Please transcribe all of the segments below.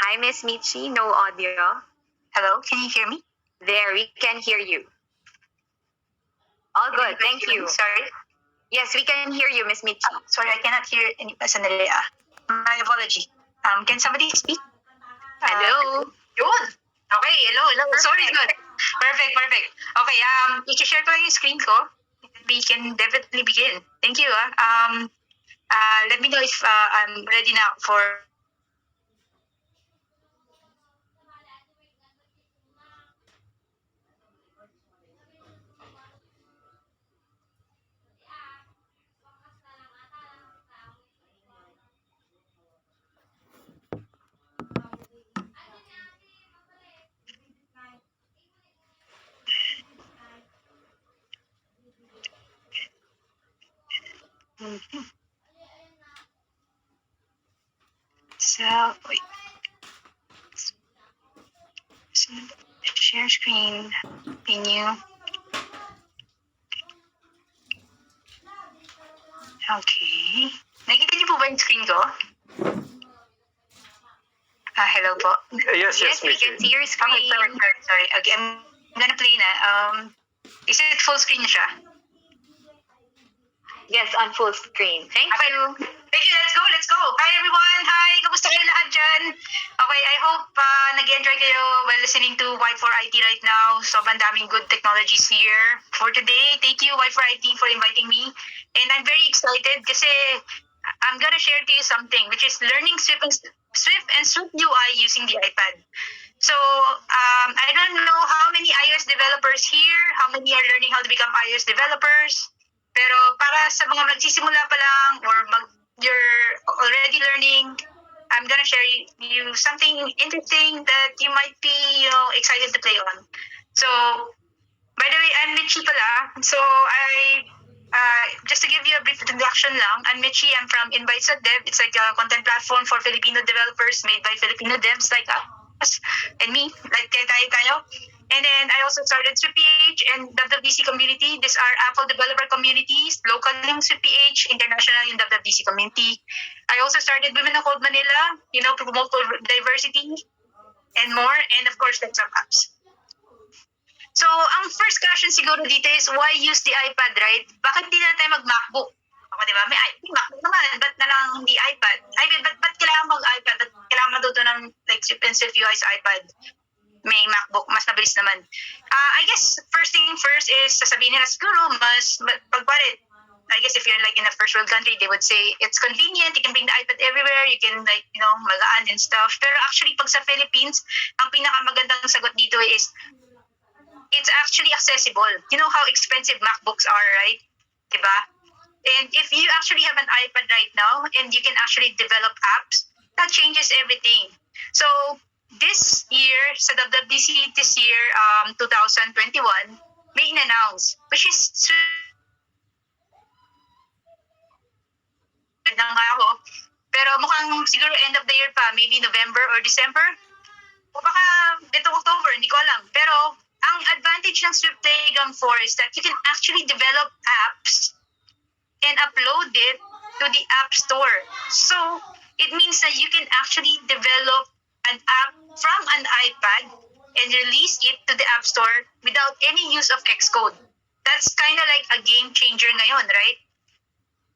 Hi, Miss Michi. No audio. Hello, can you hear me? There, we can hear you. All good, thank you. Sorry. Yes, we can hear you, Miss Michi. Sorry, I cannot hear any. Sandali. My apology. Can somebody speak? Hello. Yun. Okay, hello. Perfect. Sorry, good. Perfect. Okay, i-share ko lang yung screen ko. We can definitely begin. Thank you. Let me know if I'm ready now for... So, wait. Share screen. Menu. Okay. Nakikita niyo po ba yung screen ko? Hello po. Yes, we can see your screen. Okay, sorry. Okay, I'm gonna play na. Is it full screen na siya? Yes, on full screen. Thank you. Thank you. Let's go. Hi everyone. Hi. Kamusta kayo lahat dyan? Okay, I hope nag-enjoy kayo while listening to Y4IT right now. Sobrang daming good technologies here for today. Thank you Y4IT for inviting me. And I'm very excited kasi I'm gonna share to you something which is learning Swift and Swift UI using the iPad. So, I don't know how many iOS developers here, how many are learning how to become iOS developers. Pero para sa mga magsisimula pa lang or you're already learning, I'm gonna share you something interesting that you might be, excited to play on. So, by the way, I'm Michi pala. So, just to give you a brief introduction lang, I'm Michi. I'm from Invite.dev. It's like a content platform for Filipino developers made by Filipino devs like us and me, like tayo. And then I also started SwiftPH and WWDC community. These are Apple developer communities, local yung SwiftPH, international yung WWDC community. I also started Women of Code Manila, promote diversity and more, and of course, desktop apps. So, ang first question siguro dito is, why use the iPad, right? Bakit di na tayo mag-MacBook? Ako, di ba? May MacBook naman, ba't na lang hindi iPad? Ba't kailangan mag-iPad? Ba't kailangan matuto ng Swift and Swift UI sa iPad? May MacBook, mas nabilis naman. I guess, first thing first is, sasabihin nila siguro, pagpalit. I guess if you're like in a first world country, they would say, it's convenient, you can bring the iPad everywhere, you can magaan and stuff. Pero actually, pag sa Philippines, ang pinakamagandang sagot dito is, it's actually accessible. You know how expensive MacBooks are, right? Diba? And if you actually have an iPad right now, and you can actually develop apps, that changes everything. So, this year, sa WWDC this year, 2021, may in-announce, which is na nga ako. Pero mukhang siguro end of the year pa, maybe November or December. O baka itong October, hindi ko alam. Pero ang advantage ng Swift Telegram 4 is that you can actually develop apps and upload it to the App Store. So, it means that you can actually develop an app from an iPad and release it to the App Store without any use of Xcode. That's kind of like a game changer ngayon, right?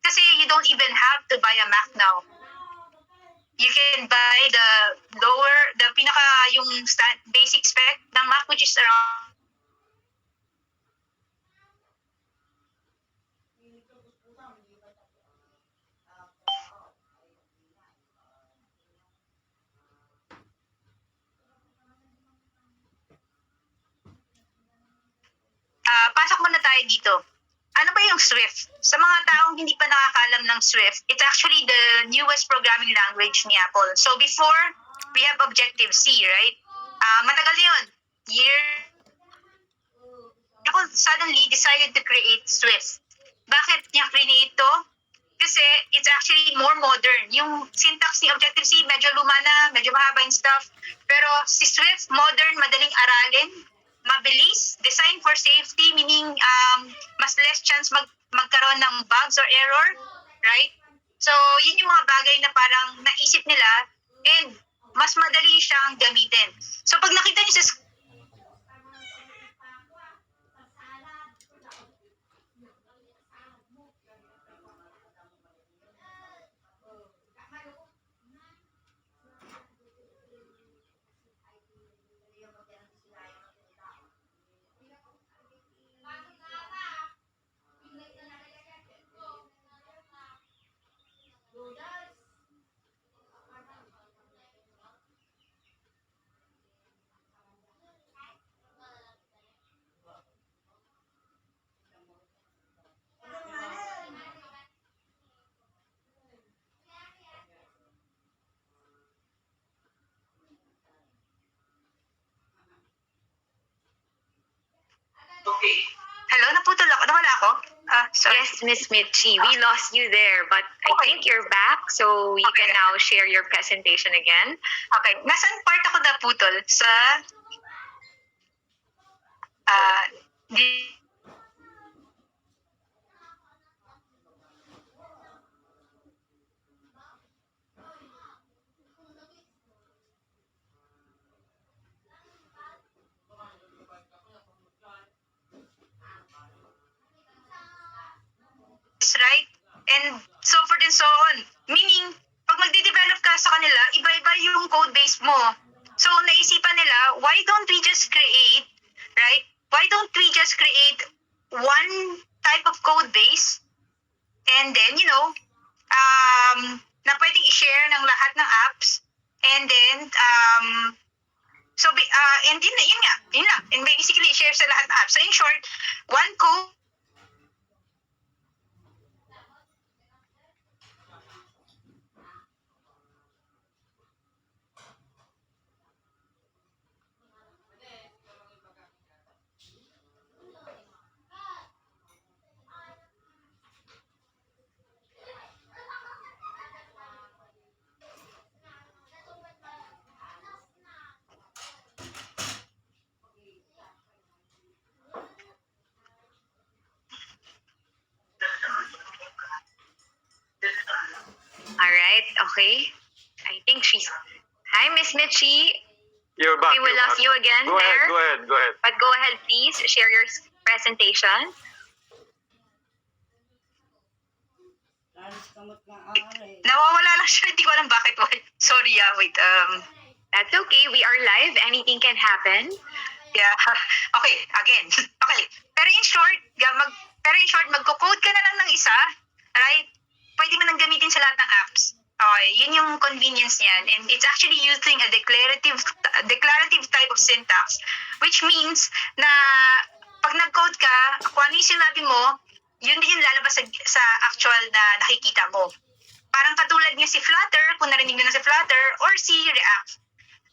Kasi you don't even have to buy a Mac now. You can buy the pinaka yung basic spec ng Mac, which is around pasok muna tayo dito. Ano ba yung Swift? Sa mga taong hindi pa nakakaalam ng Swift, it's actually the newest programming language ni Apple. So before, we have Objective-C, right? Matagal yun. Apple suddenly decided to create Swift. Bakit niya create to? Kasi it's actually more modern. Yung syntax ni Objective-C, medyo luma na, medyo mahaba yung stuff. Pero si Swift, modern, madaling aralin, mabilis, designed for safety, meaning mas less chance magkaroon ng bugs or error, right? So, yun yung mga bagay na parang naisip nila. And mas madali siyang gamitin. So pag nakita niyo sa Hello, naputol ako. Nawala ako? Sorry. Yes, Miss Mitchie, we lost you there, but I Okay. think you're back, so you can Okay. now share your presentation again. Okay. Nasaan part ako naputol? Sa di right? And so forth and so on. Meaning, pag magde-develop ka sa kanila, iba-iba yung code base mo. So, naisipan nila, why don't we just create, right? Why don't we just create one type of code base and then, na pwedeng i-share ng lahat ng apps and then, and yun lang. And basically, i-share sa lahat ng apps. So, in short, one code All right, okay. I think she's... Hi, Miss Mitchie. You're back. We will you're lost back. you again Go there. ahead. But go ahead, please. Share your presentation. nawawala lang siya. Hindi ko alam bakit. Sorry, wait. That's okay. We are live. Anything can happen. Yeah. Okay, again. Okay. Pero in short, magko-code ka na lang ng isa, right? Pwede mo nang gamitin sa lahat ng apps. Okay, yun yung convenience niyan. And it's actually using a declarative type of syntax, which means na pag nag-code ka, kung ano yung sinabi mo, yun din yung lalabas sa actual na nakikita mo. Parang katulad niya si Flutter, kung narinig niyo na si Flutter, or si React.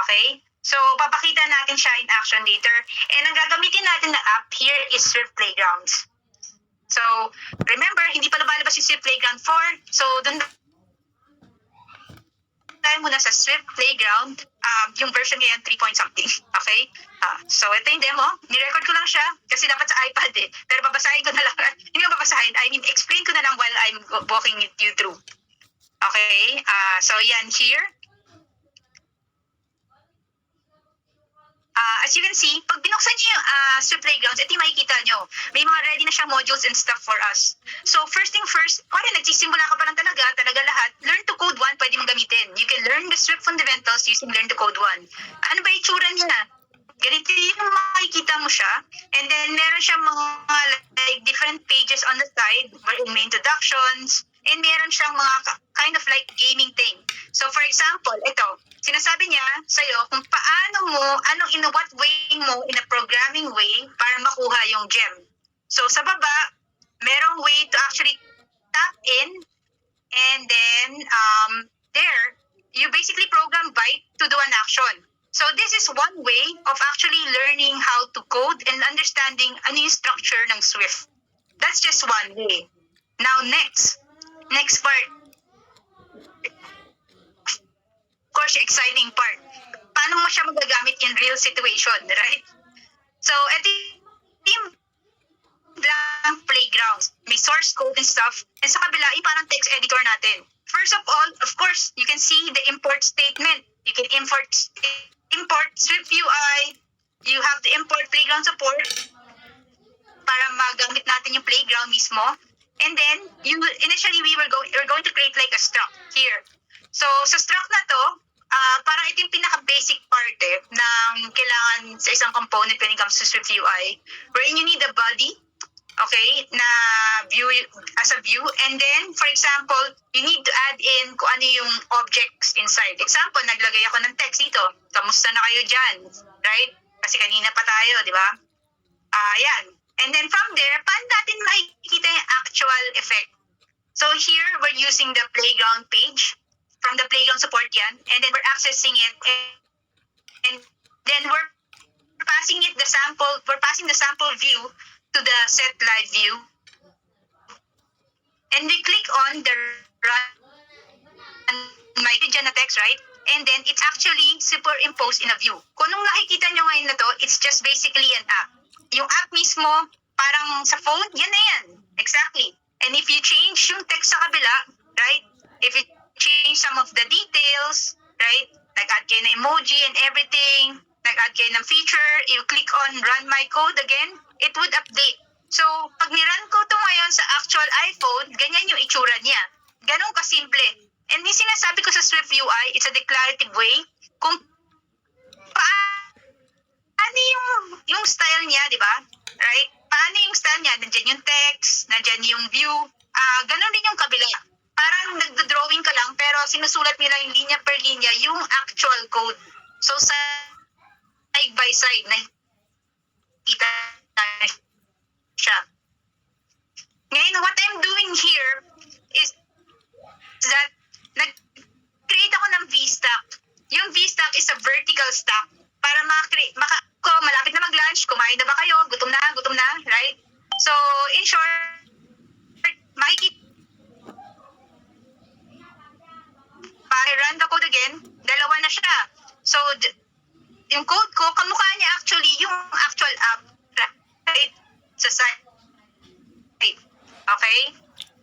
Okay? So, papakita natin siya in action later. And ang gagamitin natin na app here is Swift Playgrounds. So, remember, hindi pa lumalabas yung Swift Playground 4. So, dun tayo muna sa Swift Playground. Yung version ngayon, 3 point something. Okay? So, ito yung demo. Nirecord ko lang siya kasi dapat sa iPad eh. Pero babasahin ko na lang. Hindi ko babasahin. I mean, explain ko na lang while I'm walking you through. Okay? So, yan here. As you can see, pag binuksan niyo yung Swift Playgrounds, ito yung makikita nyo. May mga ready na siyang modules and stuff for us. So, first thing first, kung nagsisimula ka pa lang talaga lahat, Learn to Code 1 pwede mong gamitin. You can learn the Swift fundamentals using Learn to Code 1. Ano ba itsura niya? Ganito yung makikita mo siya. And then, meron siyang mga like, different pages on the side, may introductions, and meron siyang mga kind of like gaming thing. So, for example, ito, sinasabi niya sa'yo kung paano mo, in what way mo, in a programming way, para makuha yung gem. So, sa baba, merong way to actually tap in, and then, there, you basically program byte to do an action. So, this is one way of actually learning how to code and understanding ano yung structure ng Swift. That's just one way. Now, next part. Of course, yung exciting part. Paano mo siya magagamit in real situation, right? So, ito yung blank playgrounds. May source code and stuff. And sa kabila, yung parang text editor natin. first of all, of course, you can see the import statement. You can import Swift UI. You have to import playground support para magamit natin yung playground mismo. And then, initially we're going to create like a struct here. So, sa struct na to, parang ito yung pinaka-basic part ng kailangan sa isang component when it comes to Swift UI, wherein you need a body, okay, na view as a view, and then, for example, you need to add in kung ano yung objects inside. Example, naglagay ako ng text dito, kamusta na kayo dyan, right? Kasi kanina pa tayo, di ba? Yan. And then from there, paano natin makikita yung actual effect? So here, we're using the playground page. From the playground support yan. And then we're accessing it. And then we're passing the sample view to the set live view. And we click on the run my dyan na text, right? And then it's actually superimposed in a view. Kung nung nakikita nyo ngayon na to, it's just basically an app. Yung app mismo, parang sa phone, yan na yan. Exactly. And if you change yung text sa kabila, right? If you change some of the details, right? Nag-add kayo ng emoji and everything, nag-add kayo ng feature, you click on run my code again, it would update. So, pag nirun ko ito ngayon sa actual iPhone, ganyan yung itsura niya. Ganun kasimple. And yung sinasabi ko sa Swift UI, it's a declarative way kung paano yung style niya, di ba? Right? Paano yung style niya? Nandiyan yung text, nandiyan yung view. Ganun din yung kabila. Parang nagdo-drawing ka lang, pero sinusulat nila yung linya per linya yung actual code. So, side by side, nakikita siya. Ngayon, what I'm doing here is that nag-create ako ng VStack. Yung VStack is a vertical stack para malapit na mag-lunch, kumain na ba kayo, gutom na, right? So, in short, makikita run the code again, dalawa na siya. So, yung code ko, kamukha niya actually yung actual app, right? Sa side. Okay?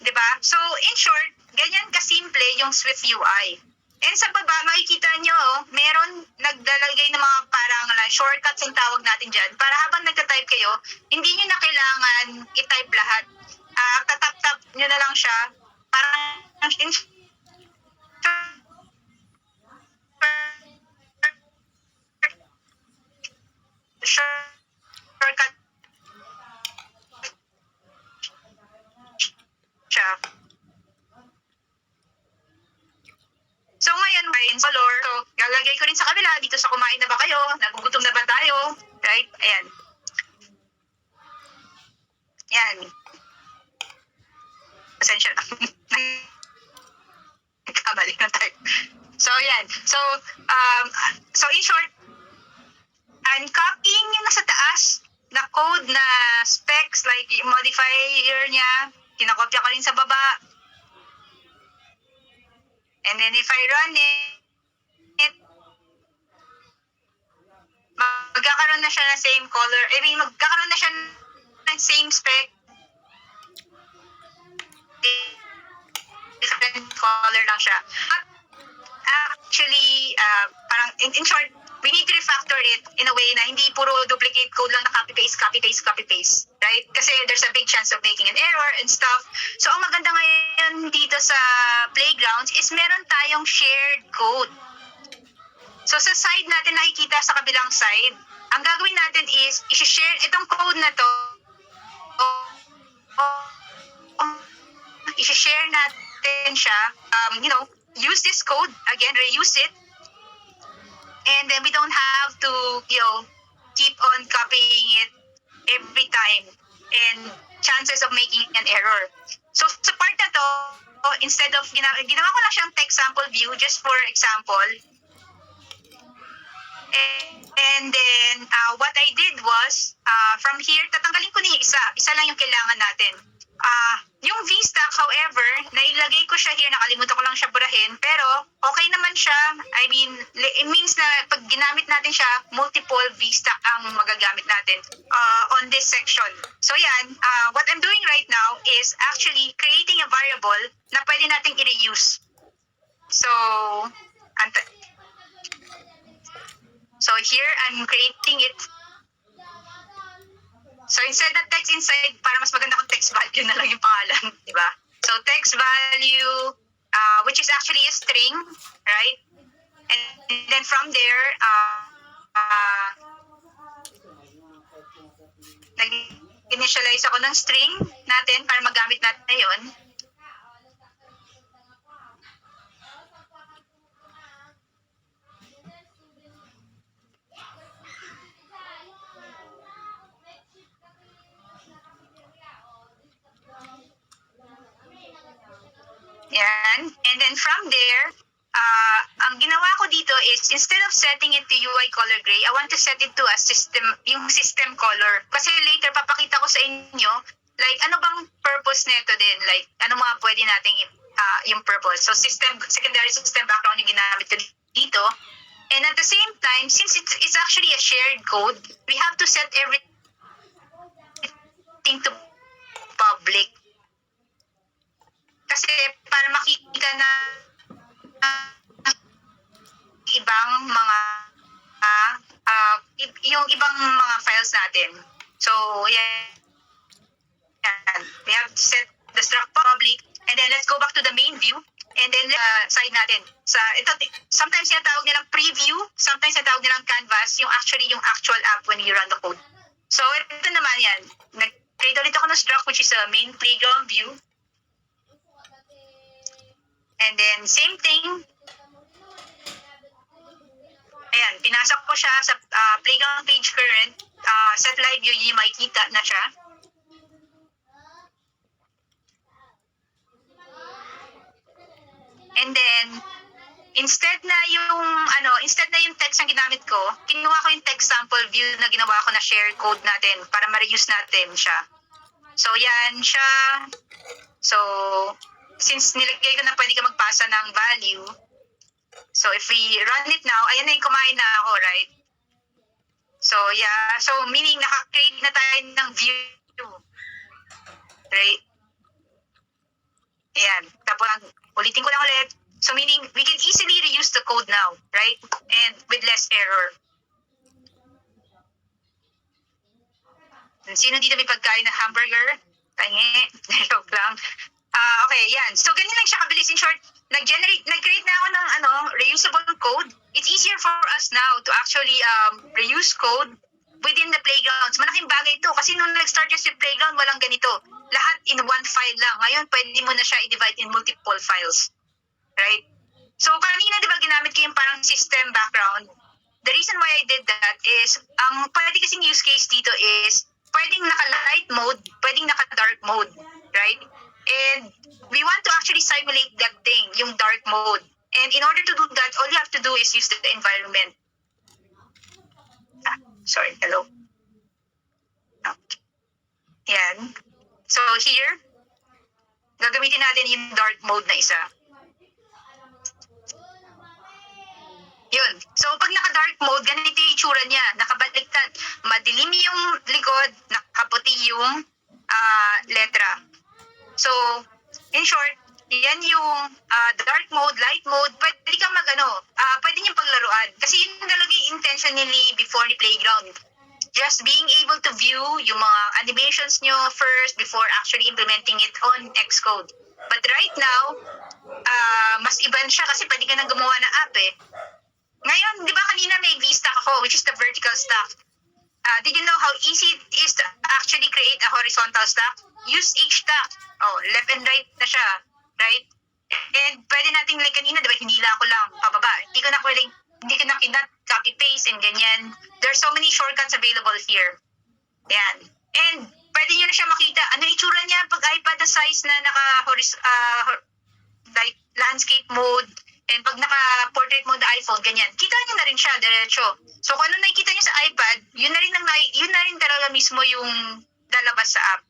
Diba? So, in short, ganyan kasimple yung Swift UI. And sa baba, makikita nyo, meron naglalagay ng mga parang shortcuts yung tawag natin dyan. Para habang nagta-type kayo, hindi nyo na kailangan i-type lahat. Tatap-tap nyo na lang siya. Parang shortcut siya. So ngayon, in color, so lalagay ko rin sa kabila, dito sa kumain na ba kayo, nagugutom na ba tayo, right? Ayan. Yan. Pasensya na. Kamali na tayo. So yan. So in short, I'm copying yung nasa taas na code na specs, like yung modifier niya, kinakopya ko rin sa baba. And then if I run it, magkakaroon na siya ng same color. I mean, magkakaroon na siya ng same spec. Different color lang siya. But actually, parang in short, we need to refactor it in a way na hindi puro duplicate code lang na copy-paste, right? Kasi there's a big chance of making an error and stuff. So, ang maganda ngayon dito sa Playgrounds is meron tayong shared code. So, sa side natin nakikita sa kabilang side, ang gagawin natin is i-share itong code na to. I-share natin siya. Use this code. Again, reuse it. And then we don't have to, keep on copying it every time. And chances of making an error. So, sa part na to, instead of, ginawa ko lang siyang text sample view just for example. And then, what I did was, from here, tatanggalin ko na yung isa. Isa lang yung kailangan natin. Yung VStack, however, nailagay ko siya here, nakalimutan ko lang siya burahin, pero okay naman siya. I mean, it means na pag ginamit natin siya, multiple VStack ang magagamit natin on this section. So yan, what I'm doing right now is actually creating a variable na pwede nating i-reuse. So, ant- so here I'm creating it. So instead na text inside, para mas maganda kung text value na lang yung pangalan, di ba? So text value, which is actually a string, right? And then from there, nag-initialize ako ng string natin para magamit natin na yun. Yan. And then from there, ang ginawa ko dito is instead of setting it to UI color gray, I want to set it to a system, yung system color. Kasi later papakita ko sa inyo, like ano bang purpose nito din? Like ano mga pwede nating yung purpose. So secondary system background yung ginamit ko dito. And at the same time, since it's actually a shared code, we have to set everything to public. Kasi para makita na ibang mga yung ibang mga files natin. So, yeah. We have to set the struct public and then let's go back to the main view and then side natin. Ito, sometimes tinatawag nilang preview, sometimes tinatawag nilang canvas, yung actual app when you run the code. So, ito naman yan. Nag-create ulit ako ng struct which is a main playground view. And then, same thing. Ayan, pinasok ko siya sa playground page current. Set live view, yung makikita na siya. And then, instead na yung text ang ginamit ko, kinuha ko yung text sample view na ginawa ko na share code natin para ma-reuse natin siya. So, yan siya. So, since nilagay ko na pwede ka magpasa ng value, so if we run it now, ayan na yung kumain na ako, right? So, yeah. So, meaning naka-create na tayo ng view. Right? Ayan. Tapos, ulitin ko lang ulit. So, meaning, we can easily reuse the code now, right? And with less error. Sino dito may pagkain na hamburger? Tangi. Joke lang. Okay, yan. So, ganyan lang siya kabilis. In short, nag-create na ako ng reusable code. It's easier for us now to actually reuse code within the playgrounds. Malaking bagay ito kasi nung nag-start yung playground, walang ganito. Lahat in one file lang. Ngayon, pwede mo na siya i-divide in multiple files. Right? So, kanina, di ba, ginamit ko yung parang system background. The reason why I did that is, ang pwede kasing use case dito is, pwedeng naka-light mode, pwedeng naka-dark mode. Right? And we want to actually simulate that thing, yung dark mode. And in order to do that, all you have to do is use the environment. Sorry, hello. Okay. Yan. So here, gagamitin natin yung dark mode na isa. Yun. So pag naka-dark mode, ganito yung itsura niya. Nakabaliktad. Madilim yung likod, nakaputi yung letra. So, in short, yan yung dark mode, light mode, pwede kang pwede niyong paglaruan. Kasi yun talaga yung intentionally before ni playground. Just being able to view yung mga animations nyo first before actually implementing it on Xcode. But right now, mas iban siya kasi pwede ka nang gumawa ng app eh. Ngayon, di ba kanina may V-stack ako, which is the vertical stack. Did you know how easy it is to actually create a horizontal stack? Use H-stack. Oh, left and right na siya. Right? And pwede nating like kanina, di ba, hinila ko lang pababa. Hindi ko na copy-paste and ganyan. There's so many shortcuts available here. Yan. And pwede nyo na siya makita. Ano itsura niya pag iPad na size na like landscape mode and pag naka-portrait mode na iPhone, ganyan. Kita nyo na rin siya, diretso. So kung ano nakikita nyo sa iPad, yun na rin talaga mismo yung lalabas sa app.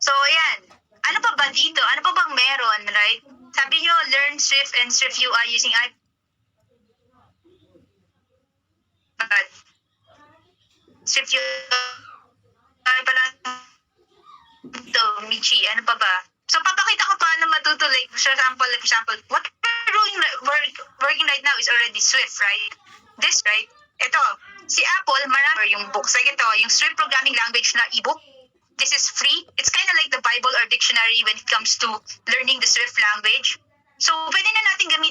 So, ayan. Ano pa ba dito? Ano pa bang meron, right? Sabi nyo, learn Swift and Swift UI using iPad. Swift UI pala ito, Michi. Ano pa ba? So, papakita ko paano matuto, like, for example, what are working right now is already Swift, right? This, right? Ito, si Apple, marami yung books. Like ito, yung Swift programming language na ebook. This is free. It's kind of like the Bible or dictionary when it comes to learning the Swift language. So, pwede na natin gamitin